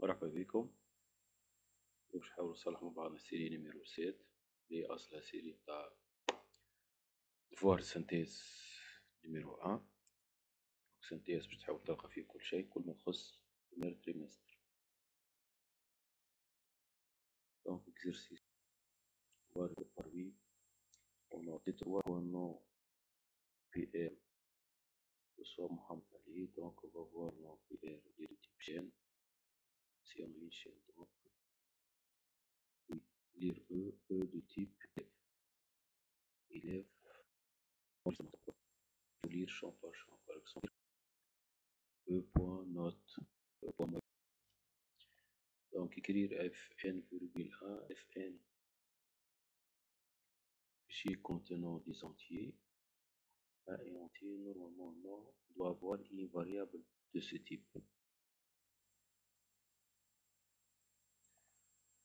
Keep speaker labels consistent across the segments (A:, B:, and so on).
A: مرحبا بكم. باش نحاول نصلح مع بعض السيري نيميرو 7 اللي أصلها سيري تاع فوار سانتيز نيميرو 1. سانتيز باش تحاول تلقى فيه كل شيء، كل ما يخص بروميير تريمستر. دونك اكزرسيس فوار بارمي on a des trois noms PR soit Mohamed Ali, donc on va voir nos PR de type chaîne. Si on a une chaîne, donc oui, lire E de type élève, on peut lire champ par champ, par exemple E.note, E.moyenne. Donc écrire fn,1 fn fichier contenant des entiers. Un entier normalement non doit avoir une variable de ce type.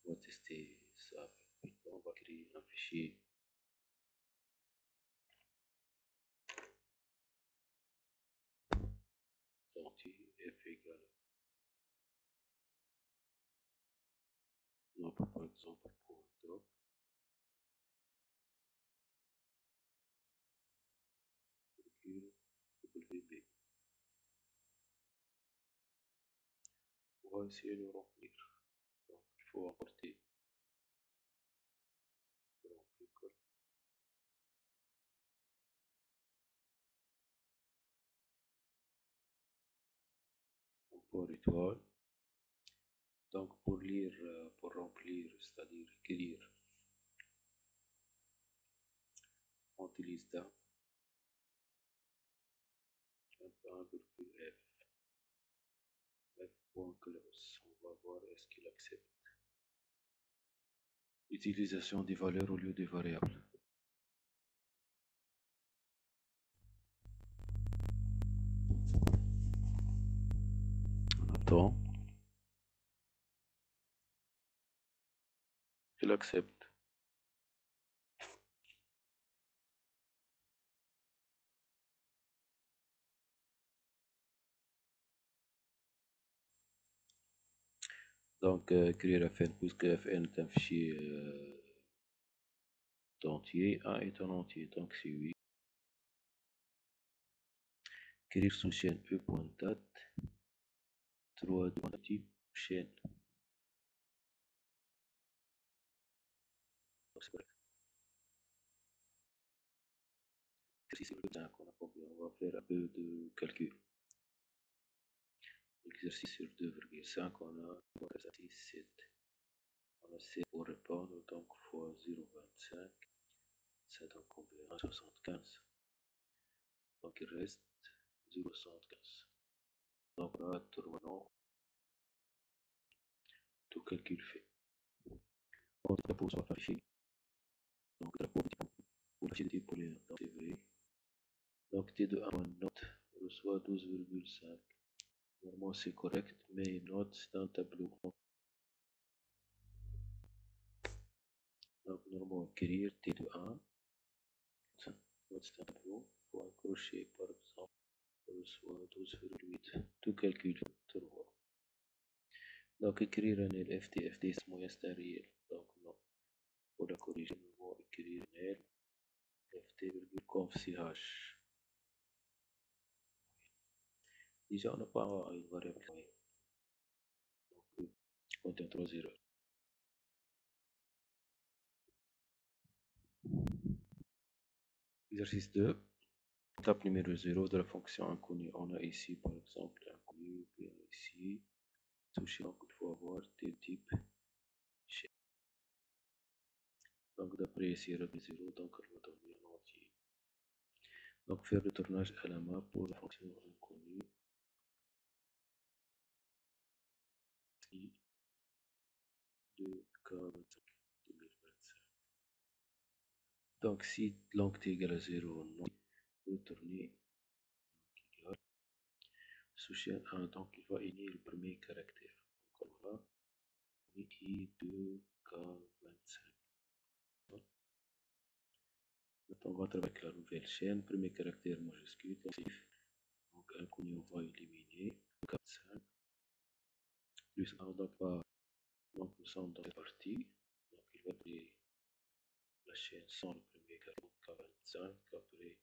A: On va tester ça avec Python. On va créer un fichier entier f égale nombre par exemple pour top. WB. On va essayer de remplir. Donc il faut apporter pour étoile. Donc pour lire, pour remplir, c'est-à-dire écrire, on utilise date f.close. On va voir est-ce qu'il accepte l'utilisation des valeurs au lieu des variables. On attend. Il accepte. Donc, écrire fn, puisque fn est un fichier entier, 1 est un entier, donc c'est 8. Écrire sous chaîne e.date, 3 de type chaîne. Donc, c'est correct. Exercice 5, on a combien? On va faire un peu de calcul. Exercice sur 2,5, on a 7. On a 7 pour répondre, donc fois 0,25. Ça donne combien? 1,75. Donc il reste 0,75. Donc là, tournons, tout calcul fait. On drapeau soit affiché. Donc drapeau pour l'afficher pour les TV. Donc T2 note reçoit 12,5. Normalement c'est correct, mais note c'est un tableau. Donc normalement écrire T2 note c'est un tableau. Pour accrocher par exemple, reçoit 12,8. Tout calcul, tout revoir. Donc écrire un LFT, FT c'est moyen c'est un réel. Donc non. Pour la corriger, on va écrire un L, ft,conf.ch. Déjà on n'a pas une variable moyenne. Donc contient 3 erreurs. Exercice 2. Étape numéro 0 de la fonction inconnue. On a ici par exemple inconnu, ou bien ici touché, donc il faut avoir des types chez. Donc d'après ici règle 0, donc elle va donner un entier. Donc faire le tournage à la main pour la fonction inconnue. I 2K25 2025. Donc si long t égale à 0, non, retourner égal sous chaîne 1, donc il va unir le premier caractère. Donc voilà, I 2K25. Maintenant, on va travailler avec la nouvelle chaîne. Premier caractère majuscule, donc inconnu, on va éliminer 4, 5. plus 1, donc nous sommes dans la partie, donc il va créer la chaîne sans le premier cas, donc K25, après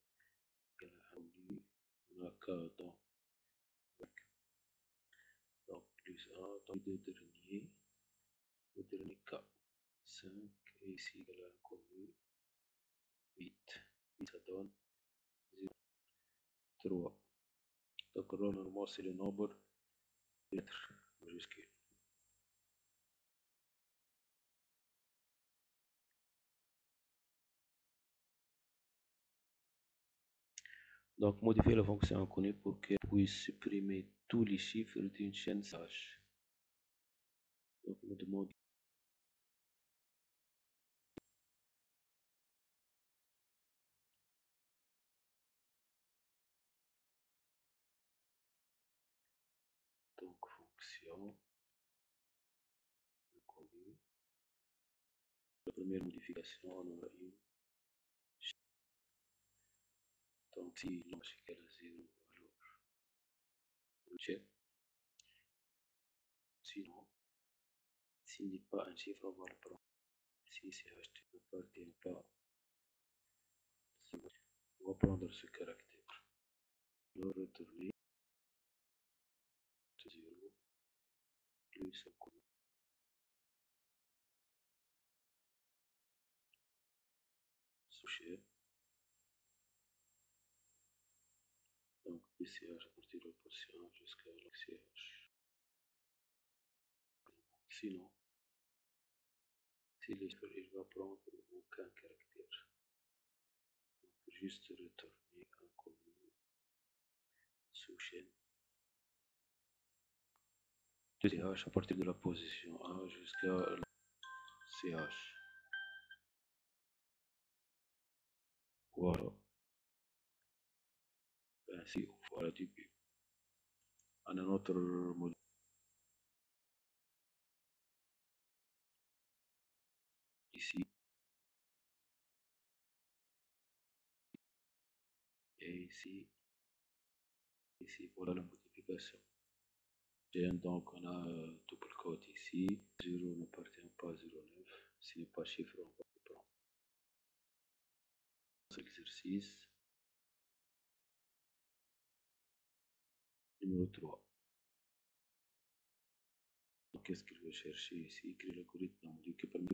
A: il y a un nu, on a K donc plus 1, donc le dernier K, 5, et ici il y a l'inconnu, 8, ça donne 0, 3. Donc le normal c'est le nombre de lettres majuscules. Donc, modifier la fonction inconnue pour qu'elle puisse supprimer tous les chiffres d'une chaîne sage. Donc, on me demande donc fonction inconnue. La première modification, on aura une. Donc, si l'on est égal à 0, alors on check. Sinon, s'il n'est pas un chiffre, on va le prendre. Si CH n'appartient pas, on va prendre ce caractère. Le retourner 0 plus inconnu. Sous-chef. Donc, PCH à partir de la position jusqu'à l'CH. Sinon, si l'histoire il va prendre aucun caractère, donc juste retourner inconnu sous chaîne de CH à partir de la position A jusqu'à CH. Voilà. Ainsi, voilà début. On a notre modèle ici et ici. Ici, voilà la modification. Donc, on a double code ici. 0 n'appartient pas à 09. S'il n'est pas chiffre, on va le prendre. Exercice numéro 3. Qu'est-ce qu'il veut chercher ici? Écrire l'algorithme qui permet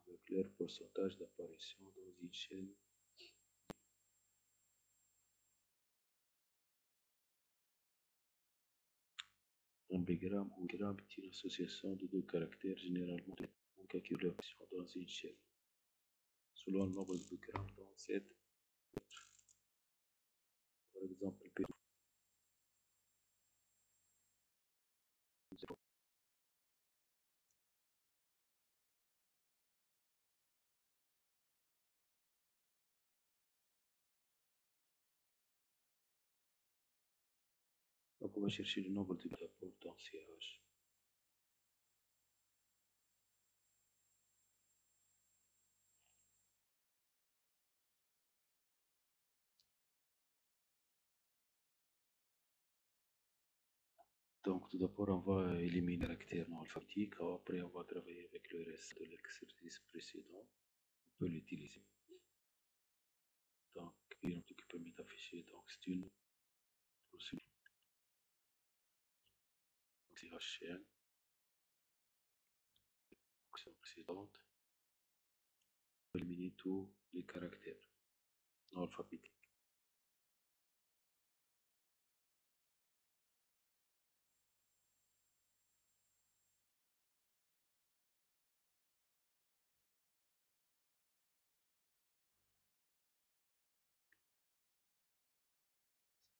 A: avec leur pourcentage d'apparition dans une chaîne. Un bigramme ou gramme est une association de deux caractères généralement en calculation dans une chaîne. Selon le nombre de bigrammes dans cette lettre. Par exemple, P. Donc on va chercher le nombre de rapports dans CH. Donc tout d'abord on va éliminer le caractère non alphabétique, après on va travailler avec le reste de l'exercice précédent. On peut l'utiliser. Donc l'identité qui permet d'afficher, donc c'est une procédure. Donc c'est HN, fonction précédente, on va éliminer tous les caractères non alphabétiques.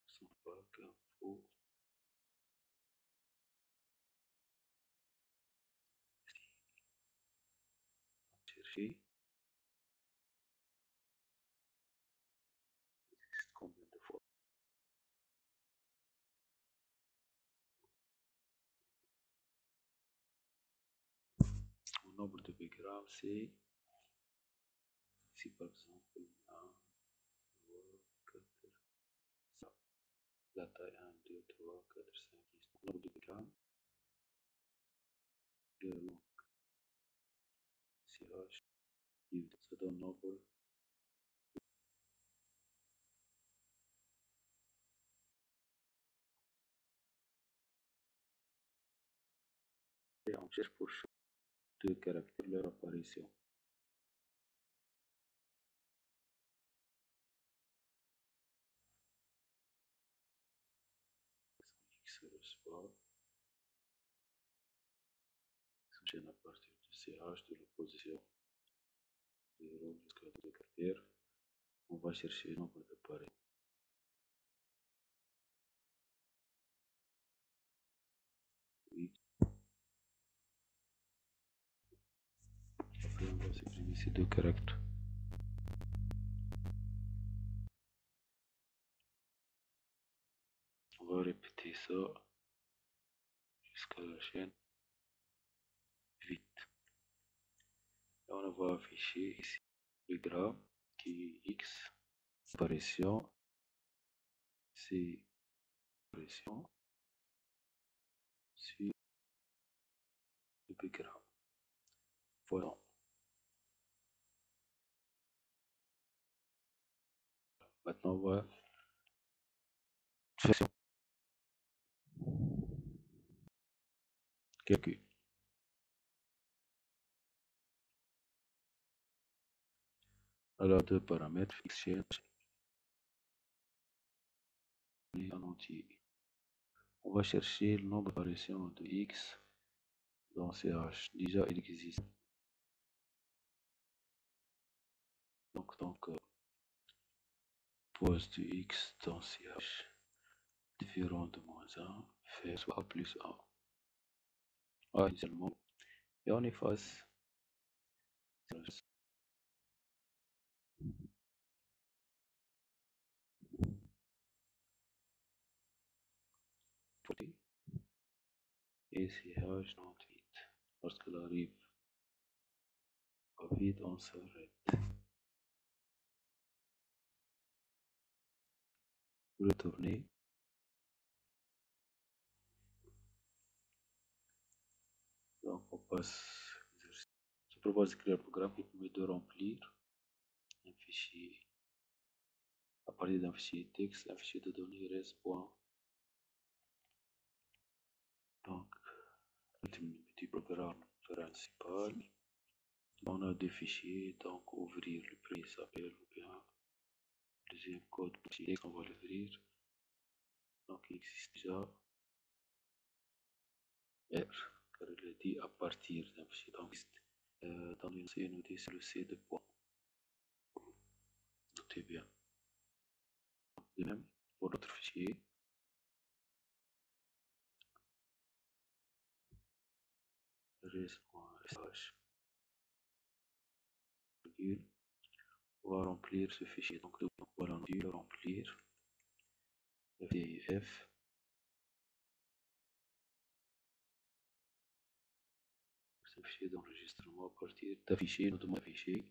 A: Sans pas info, chercher. Combien de fois? Le nombre de bigrammes, c'est ici par exemple 1, 2, 4, ça. La taille 1, 2, 3, 4, 5, 10. Le nombre de bigrammes, donne nombre. Et on cherche pour chaque deux caractères leur apparition. X reçoit s'enchaîne à partir de CH de la position 0 jusqu'à 2 caractères. On va chercher le nombre d'appareils. X. Après, on va supprimer ces deux caractères. On va répéter ça jusqu'à la chaîne vite. Et on va afficher ici le gramme qui est X apparition, c'est apparition sur le bigramme. Voilà. Maintenant, on va faire calcul. Alors, deux paramètres fixés en entier. On va chercher le nombre d'apparitions de X dans CH. Déjà, il existe. Donc pose de X dans CH différent de moins 1 fait soit A plus 1. A initialement. Et on efface. Et CH 98. Lorsqu'elle arrive à vide, on s'arrête. Retourner. Donc on passe. Je propose d'écrire un programme qui permet de remplir un fichier à partir d'un fichier texte, un fichier de données res. Donc le petit programme principal. On a deux fichiers, donc ouvrir le premier s'appelle ou bien le deuxième code fichier texte, on va l'ouvrir. Donc il existe déjà R, car il est dit à partir d'un fichier. Donc dans le C noté c'est le C de point. Notez bien. De même pour l'autre fichier. res.sh. On va remplir ce fichier. Donc voilà, on va remplir VIF. Ce fichier d'enregistrement à partir d'afficher, notamment afficher.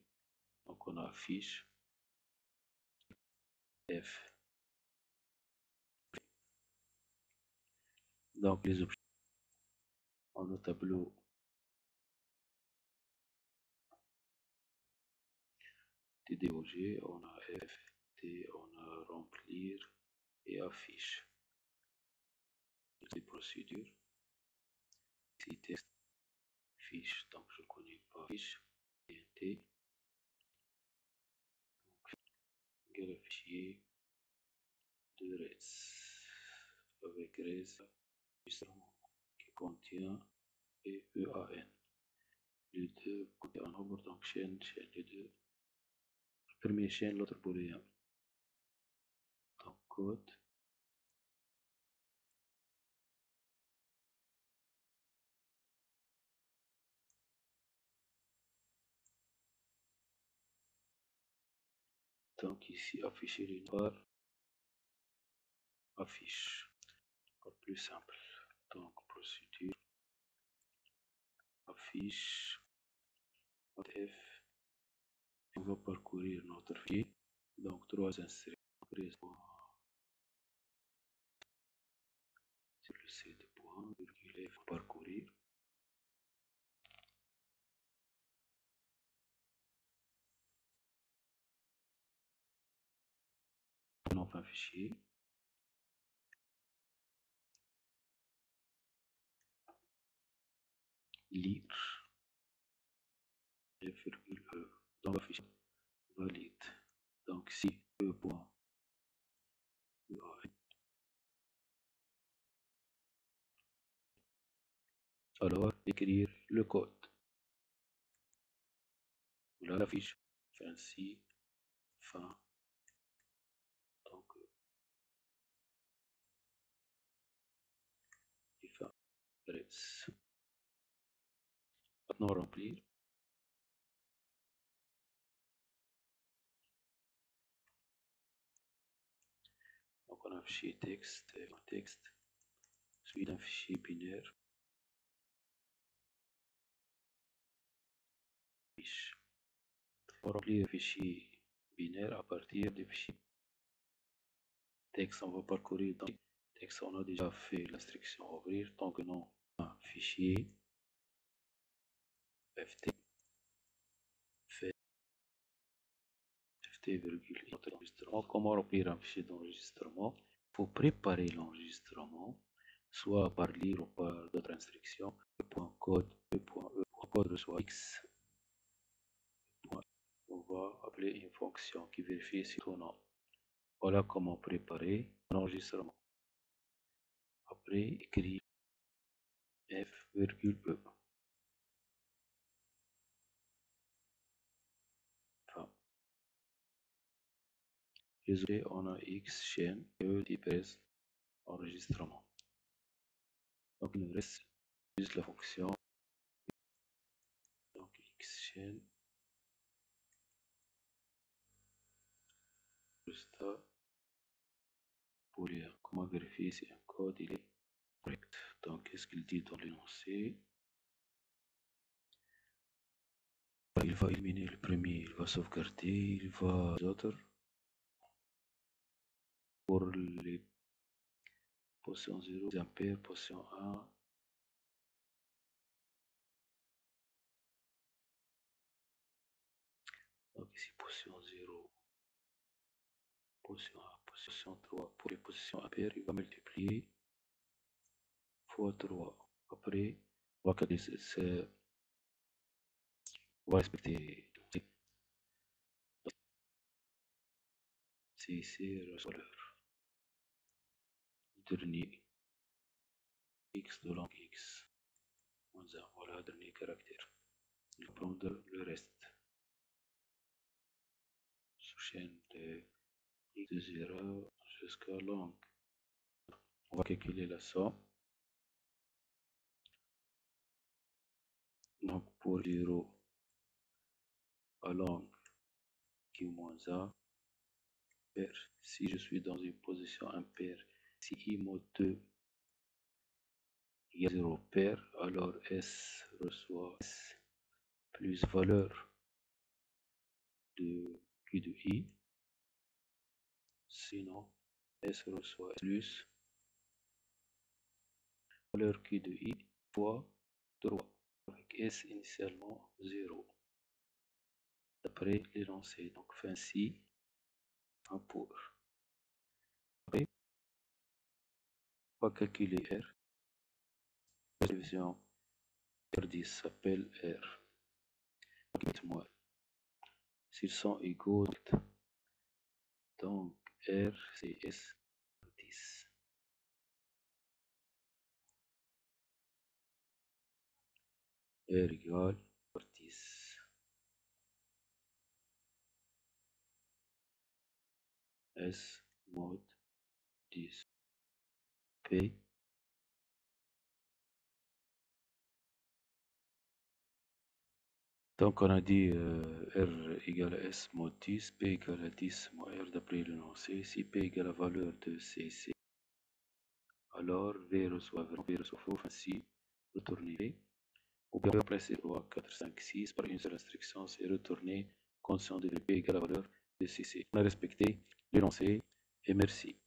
A: Donc on affiche F. Donc les options en le tableau TDOG, on a F, T, on a remplir et affiche. Les procédures. Ici test, fiche, donc je ne connais pas fiche, TNT. Donc le fichier de res avec res qui contient EAN. Les deux contiennent un nombre, donc chaîne, les deux. La première chaîne, l'autre booléen. Donc code. Donc ici afficher une barre, affiche, encore plus simple. Donc procédure, affiche, F. On va parcourir notre fichier. Donc trois inserts. C'est le C de point, virgule F, parcourir. fichier. Lire F,E dans le fichier valide. Donc si E.EA, alors écrire le code. Voilà la fiche. Ainsi, fin. Donc, et fin. Adresse. Maintenant remplir. Donc on a un fichier texte, suivi d'un fichier binaire. Fiche. Pour remplir le fichier binaire à partir des fichiers texte, on va parcourir dans texte, on a déjà fait l'instruction ouvrir, donc non, un fichier ft fait ft virgule enregistrement. Comment remplir un fichier d'enregistrement? Il faut préparer l'enregistrement, soit par lire ou par d'autres instructions. .code, code reçoit x. On va appeler une fonction qui vérifie si ou non. Voilà comment préparer l'enregistrement. Après, écrire f,e. Enfin, désolé, on a x chaîne e dièse enregistrement. Donc il nous reste juste la fonction. Donc x chaîne résultat pour lire. Comment vérifier si un code il est correct? Donc qu'est-ce qu'il dit dans l'énoncé? Il va éliminer le premier, il va sauvegarder, il va les autres. Pour les positions 0, ampères, position 1. Donc ici position 0, position 1, position 3. Pour les positions ampères, il va multiplier fois 3. Après, on va calculer, on va respecter. C'est ici le valeur. Dernier x de langue x. Voilà, dernier caractère. Il va prendre le reste. Sous chaîne de x de 0 jusqu'à langue. On va calculer la somme. Donc pour 0 à langue qui est moins a, si je suis dans une position impaire, si i mod 2 il y a 0 pair, alors S reçoit S plus valeur de Q de I. Sinon, S reçoit S plus valeur Q de I fois 3, avec S initialement 0. D'après l'énoncé, donc fin si, un pour. Après, on va calculer R. La division R10 s'appelle R. Dites-moi s'ils sont égaux. Donc R c'est S10. R égale 10. S mod 10. P donc on a dit R égale à S mod 10, P égale à 10 moins R d'après l'énoncé. Si P égale à la valeur de CC, alors V reçoit faux, ainsi retourner V. Ou bien après c'est 3, 4, 5, 6 par une seule instruction, c'est retourner condition de P égale à la valeur de CC. On a respecté l'énoncé et merci.